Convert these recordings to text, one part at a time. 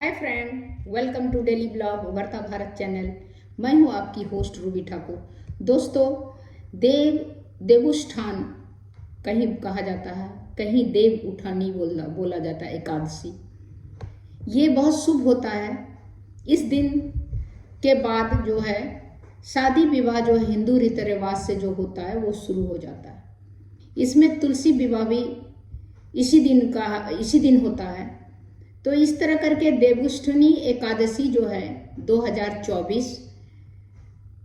Hi friend, welcome to daily blog Ubharta Bharat channel. मैं हूं आपकी होस्ट रूबी ठाकुर। दोस्तों, देवोत्थान कहीं कहा जाता है, कहीं देव उठानी बोला जाता है। एकादशी ये बहुत शुभ होता है। इस दिन के बाद जो है शादी विवाह जो हिंदू रीति रिवाज से जो होता है वो शुरू हो जाता है। इसमें तुलसी विवाह भी इसी दिन होता है। तो इस तरह करके देवोत्थानी एकादशी जो है 2024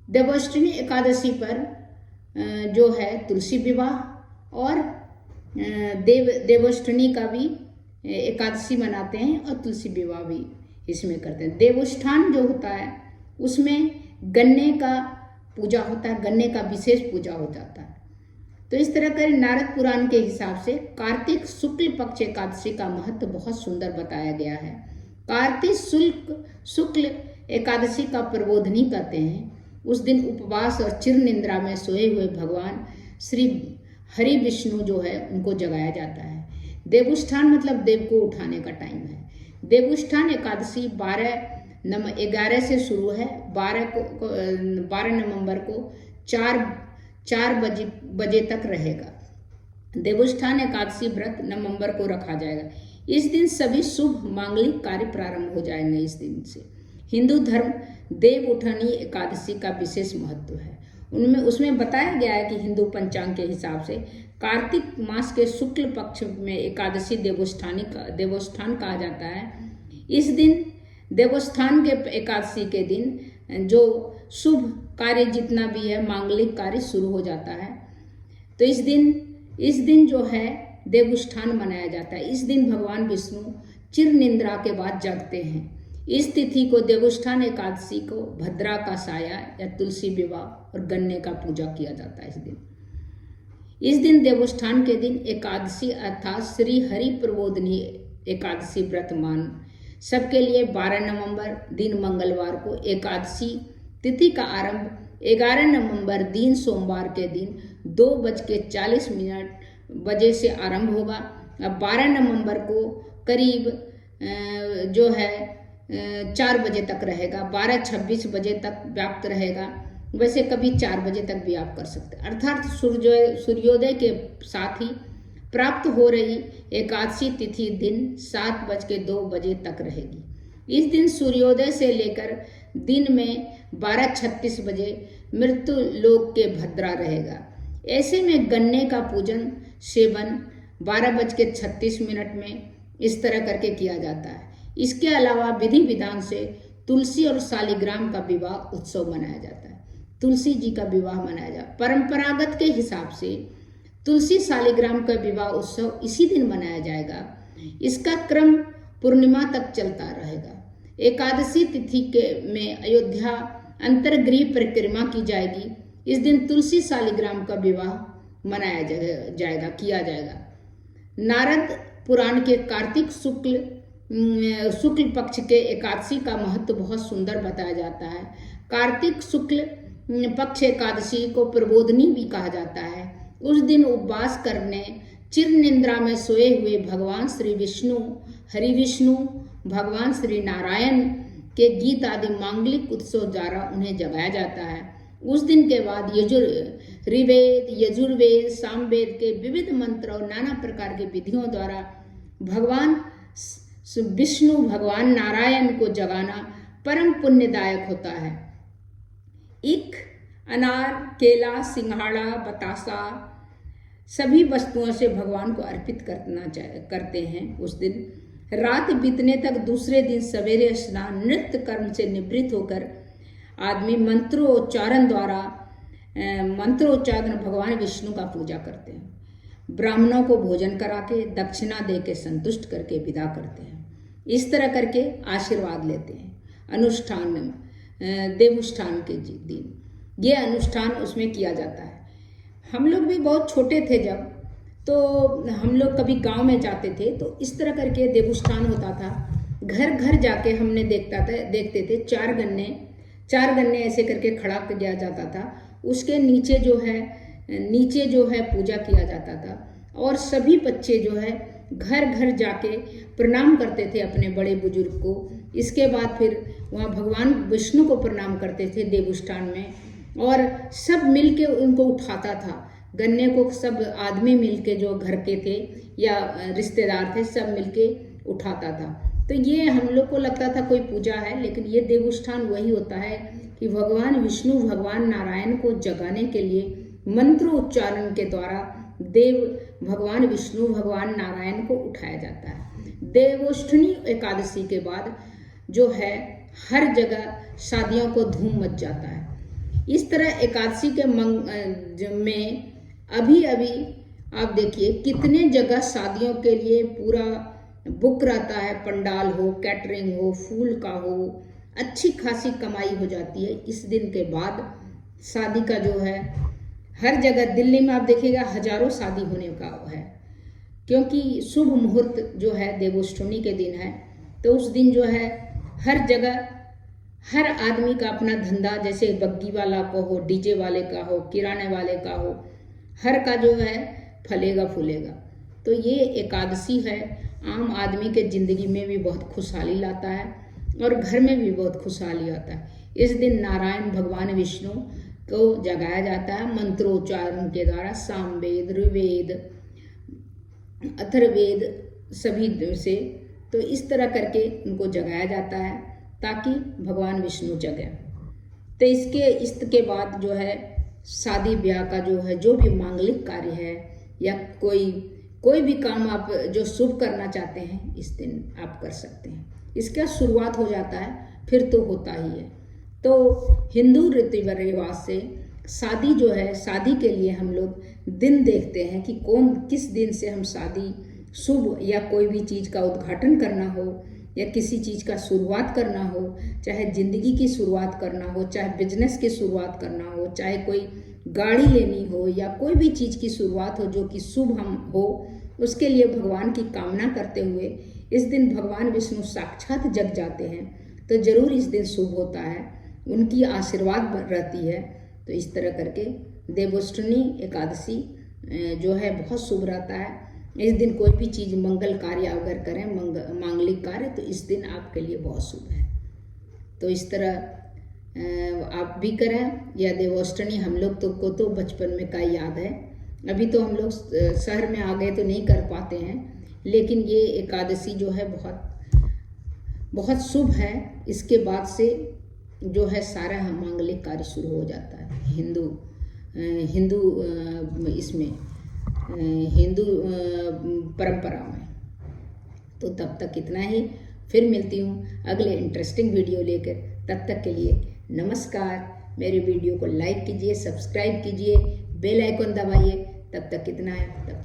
देवोत्थानी एकादशी पर जो है तुलसी विवाह और देवोत्थानी का भी एकादशी मनाते हैं और तुलसी विवाह भी इसमें करते हैं। देवोत्थान जो होता है उसमें गन्ने का पूजा होता है, गन्ने का विशेष पूजा हो जाता है। तो इस तरह कर नारद पुराण के हिसाब से कार्तिक शुक्ल पक्ष एकादशी का महत्व बहुत सुंदर बताया गया है। कार्तिक शुक्ल एकादशी का प्रबोधनी करते हैं। उस दिन उपवास और चिर निद्रा में सोए हुए भगवान श्री हरि विष्णु जो है उनको जगाया जाता है। देवोत्थान मतलब देव को उठाने का टाइम है। देवोत्थान एकादशी 11 से शुरू है। 12 नवंबर को 4 बजे तक रहेगा। देवोत्थान एकादशी व्रत नवंबर को रखा जाएगा। इस दिन सभी शुभ मांगलिक कार्य प्रारंभ हो जाएंगे। इस दिन से हिंदू धर्म देवोत्थानी एकादशी का विशेष महत्व है। उसमें बताया गया है कि हिंदू पंचांग के हिसाब से कार्तिक मास के शुक्ल पक्ष में एकादशी देवोत्थान कहा जाता है। इस दिन देवोत्थान के एकादशी के दिन जो शुभ कार्य जितना भी है मांगलिक कार्य शुरू हो जाता है। तो इस दिन जो है देवोत्थान मनाया जाता है। इस दिन भगवान विष्णु चिर निद्रा के बाद जगते हैं। इस तिथि को देवोत्थान एकादशी को भद्रा का साया या तुलसी विवाह और गन्ने का पूजा किया जाता है। इस दिन देवोत्थान के दिन एकादशी अर्थात श्री हरि प्रबोधनी एकादशी व्रत मान सबके लिए 12 नवंबर दिन मंगलवार को एकादशी तिथि का आरंभ 11 नवंबर दिन सोमवार के दिन 2:40 बजे से आरंभ होगा। अब 12 नवंबर को करीब जो है 4 बजे तक रहेगा। 12:26 बजे तक व्याप्त रहेगा। वैसे कभी 4 बजे तक भी आप कर सकते हैं। अर्थात सूर्योदय के साथ ही प्राप्त हो रही एकादशी तिथि दिन 7:02 तक रहेगी। इस दिन सूर्योदय से लेकर दिन में 12:36 बजे मृत्यु लोक के भद्रा रहेगा। ऐसे में गन्ने का पूजन सेवन 12:36 में इस तरह करके किया जाता है। इसके अलावा विधि विधान से तुलसी और शालिग्राम का विवाह उत्सव मनाया जाता है। तुलसी जी का विवाह मनाया जाता है। परंपरागत के हिसाब से तुलसी शालिग्राम का विवाह उत्सव इसी दिन मनाया जाएगा। इसका क्रम पूर्णिमा तक चलता रहेगा। एकादशी तिथि में अयोध्या अंतर्गृह परिक्रमा की जाएगी। इस दिन तुलसी शालिग्राम का विवाह मनाया किया जाएगा। नारद पुराण के कार्तिक शुक्ल पक्ष के एकादशी का महत्व बहुत सुंदर बताया जाता है। कार्तिक शुक्ल पक्ष एकादशी को प्रबोधनी भी कहा जाता है। उस दिन उपवास करने चिर निद्रा में सोए हुए भगवान श्री विष्णु हरि विष्णु भगवान श्री नारायण के गीत आदि मांगलिक उत्सव द्वारा उन्हें जगाया जाता है। उस दिन के बाद ऋवेद यजुर्वेद सामवेद के विविध मंत्र और नाना प्रकार के विधियों द्वारा भगवान विष्णु भगवान नारायण को जगाना परम पुण्यदायक होता है। ईख अनार केला सिंघाड़ा बतासा सभी वस्तुओं से भगवान को अर्पित करते हैं। उस दिन रात बीतने तक दूसरे दिन सवेरे स्नान नृत्य कर्म से निवृत्त होकर आदमी मंत्रोच्चारण भगवान विष्णु का पूजा करते हैं। ब्राह्मणों को भोजन करा के दक्षिणा दे के संतुष्ट करके विदा करते हैं। इस तरह करके आशीर्वाद लेते हैं। देवोत्थान के दिन ये अनुष्ठान उसमें किया जाता है। हम लोग भी बहुत छोटे थे जब, तो हम लोग कभी गांव में जाते थे तो इस तरह करके देवोत्थान होता था। घर घर जाके हमने देखते थे 4 गन्ने ऐसे करके खड़ा किया जाता था। उसके नीचे जो है पूजा किया जाता था और सभी बच्चे जो है घर घर जाके प्रणाम करते थे अपने बड़े बुजुर्ग को इसके बाद फिर वहाँ भगवान विष्णु को प्रणाम करते थे देवस्थान में, और सब मिलके उनको उठाता था। गन्ने को सब आदमी मिलके जो घर के थे या रिश्तेदार थे सब मिलके उठाता था। तो ये हम लोग को लगता था कोई पूजा है, लेकिन ये देवस्थान वही होता है कि भगवान विष्णु भगवान नारायण को जगाने के लिए मंत्र उच्चारण के द्वारा देव भगवान विष्णु भगवान नारायण को उठाया जाता है। देवोष्ठनी एकादशी के बाद जो है हर जगह शादियों को धूम मच जाता है। इस तरह एकादशी के में अभी आप देखिए कितने जगह शादियों के लिए पूरा बुक रहता है, पंडाल हो, कैटरिंग हो, फूल का हो, अच्छी खासी कमाई हो जाती है। इस दिन के बाद शादी का जो है हर जगह दिल्ली में आप देखिएगा हजारों शादी होने का है, क्योंकि शुभ मुहूर्त जो है देवोष्ठनी के दिन है। तो उस दिन जो है हर जगह हर आदमी का अपना धंधा, जैसे बग्गी वाला का हो, डीजे वाले का हो, किराने वाले का हो, हर का जो है फलेगा फूलेगा। तो ये एकादशी है आम आदमी के ज़िंदगी में भी बहुत खुशहाली लाता है और घर में भी बहुत खुशहाली आता है। इस दिन नारायण भगवान विष्णु को जगाया जाता है मंत्रोच्चारण के द्वारा, सामवेद, ऋग्वेद, अथर्ववेद सभी से। तो इस तरह करके उनको जगाया जाता है ताकि भगवान विष्णु जगे। तो इसके बाद जो है शादी ब्याह का जो है जो भी मांगलिक कार्य है या कोई भी काम आप जो शुभ करना चाहते हैं इस दिन आप कर सकते हैं। इसका शुरुआत हो जाता है, फिर तो होता ही है। तो हिंदू रीति रिवाज से शादी जो है, शादी के लिए हम लोग दिन देखते हैं कि किस दिन से हम शादी शुभ, या कोई भी चीज़ का उद्घाटन करना हो या किसी चीज़ का शुरुआत करना हो, चाहे ज़िंदगी की शुरुआत करना हो, चाहे बिजनेस की शुरुआत करना हो, चाहे कोई गाड़ी लेनी हो या कोई भी चीज़ की शुरुआत हो जो कि शुभ हम हो, उसके लिए भगवान की कामना करते हुए इस दिन भगवान विष्णु साक्षात जग जाते हैं। तो ज़रूर इस दिन शुभ होता है, उनकी आशीर्वाद रहती है। तो इस तरह करके देवोष्ठनी एकादशी जो है बहुत शुभ रहता है। इस दिन कोई भी चीज़ मंगल कार्य अगर करें, मांगलिक कार्य, तो इस दिन आपके लिए बहुत शुभ है। तो इस तरह आप भी करें। या देवोष्ठनी हम लोग को तो बचपन में का याद है, अभी तो हम लोग शहर में आ गए तो नहीं कर पाते हैं, लेकिन ये एकादशी जो है बहुत शुभ है। इसके बाद से जो है सारा मांगलिक कार्य शुरू हो जाता है हिंदू परंपरा में। तो तब तक इतना ही, फिर मिलती हूँ अगले इंटरेस्टिंग वीडियो लेकर। तब तक के लिए नमस्कार। मेरे वीडियो को लाइक कीजिए, सब्सक्राइब कीजिए, बेल आइकन दबाइए। तब तक इतना है।